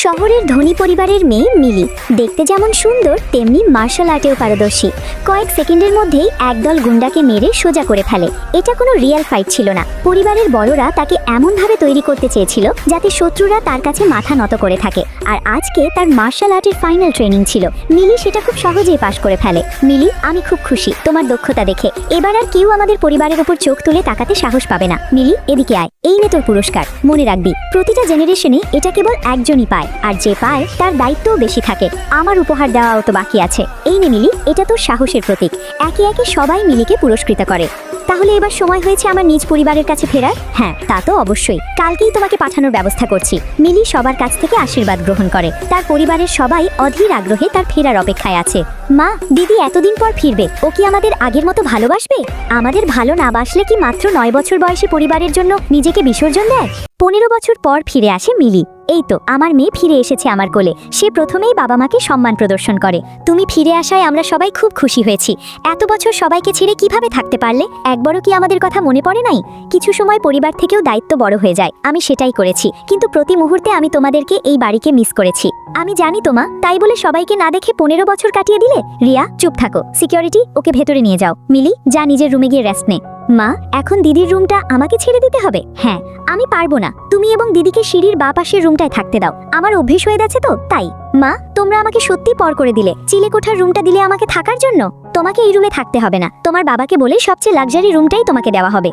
শহরের ধনী পরিবারের মেয়ে মিলি দেখতে যেমন সুন্দর তেমনি মার্শাল আর্টেও পারদর্শী। কয়েক সেকেন্ডের মধ্যেই একদল গুন্ডাকে মেরে সোজা করে ফেলে। এটা কোনো রিয়েল ফাইট ছিল না। পরিবারের বড়রা তাকে এমনভাবে তৈরি করতে চেয়েছিল যাতে শত্রুরা তার কাছে মাথা নত করে থাকে। আর আজকে তার মার্শাল আর্টের ফাইনাল ট্রেনিং ছিল। মিলি সেটা খুব সহজেই পাশ করে ফেলে। মিলি, আমি খুব খুশি তোমার দক্ষতা দেখে। এবার আর কেউ আমাদের পরিবারের উপর চোখ তুলে তাকাতে সাহস পাবে না। মিলি, এদিকে আয়, এই নে তোর পুরস্কার। মনে রাখবি, প্রতিটা জেনারেশনে এটা কেবল একজনই পায়, আর যে পায় তার দায়িত্বও বেশি থাকে। আমার উপহার দেওয়াও তো বাকি আছে। এই নে মিলি, এটা তোর সাহসের প্রতীক। একে একে সবাই মিলিকে পুরস্কৃত করে। তাহলে এবার সময় হয়েছে আমার নিজ পরিবারের কাছে ফেরার। হ্যাঁ, তা তো অবশ্যই। কালকেই তোমাকে পাঠানোর ব্যবস্থা করছি। মিলি সবার কাছ থেকে আশীর্বাদ গ্রহণ করে। তার পরিবারের সবাই অধীর আগ্রহে তার ফেরার অপেক্ষায় আছে। মা, দিদি এতদিন পর ফিরবে। ও কি আমাদের আগের মতো ভালোবাসবে? আমাদের ভালো না বাসলে কি মাত্র 9 বছর বয়সে পরিবারের জন্য নিজেকে বিসর্জন দেয়? 15 বছর পর ফিরে আসে মিলি। এই তো আমার মেয়ে ফিরে এসেছে আমার কোলে। সে প্রথমেই বাবা মাকে সম্মান প্রদর্শন করে। তুমি ফিরে আসায় আমরা সবাই খুব খুশি হয়েছি। এত বছর সবাইকে ছেড়ে কিভাবে থাকতে পারলে? একবারও কি আমাদের কথা মনে পড়ে নাই? কিছু সময় পরিবার থেকেও দায়িত্ব বড় হয়ে যায়। আমি সেটাই করেছি, কিন্তু প্রতি মুহূর্তে আমি তোমাদেরকে এই বাড়িকে মিস করেছি। আমি জানি তোমা, তাই বলে সবাইকে না দেখে 15 বছর কাটিয়ে দিলে? রিয়া, চুপ থাকো। সিকিউরিটি, ওকে ভেতরে নিয়ে যাও। মিলি, যা নিজের রুমে গিয়ে রেস্ট নে। মা, এখন দিদির রুমটা আমাকে ছেড়ে দিতে হবে? হ্যাঁ, আমি পারবো না। তুমি এবং দিদিকে সিঁড়ির বাঁ পাশের রুমটায় থাকতে দাও। আমার অভ্যেস হয়ে গেছে তো তাই। মা, তোমরা আমাকে সত্যি পর করে দিলে। চিলেকোঠার রুমটা দিলে আমাকে থাকার জন্য। তোমাকে এই রুমে থাকতে হবে না। তোমার বাবাকে বলে সবচেয়ে লাক্সারি রুমটাই তোমাকে দেওয়া হবে।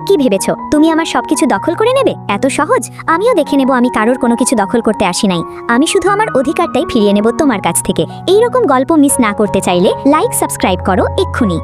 কি ভেবেছো তুমি আমার সবকিছু দখল করে নেবে? এত সহজ? আমিও দেখে নেব আমি কারোর কোনো কিছু দখল করতে আসি নাই। আমি শুধু আমার অধিকারটাই ফিরিয়ে নেব তোমার কাছ থেকে। এই রকম গল্প মিস না করতে চাইলে লাইক সাবস্ক্রাইব করো এক্ষুনি।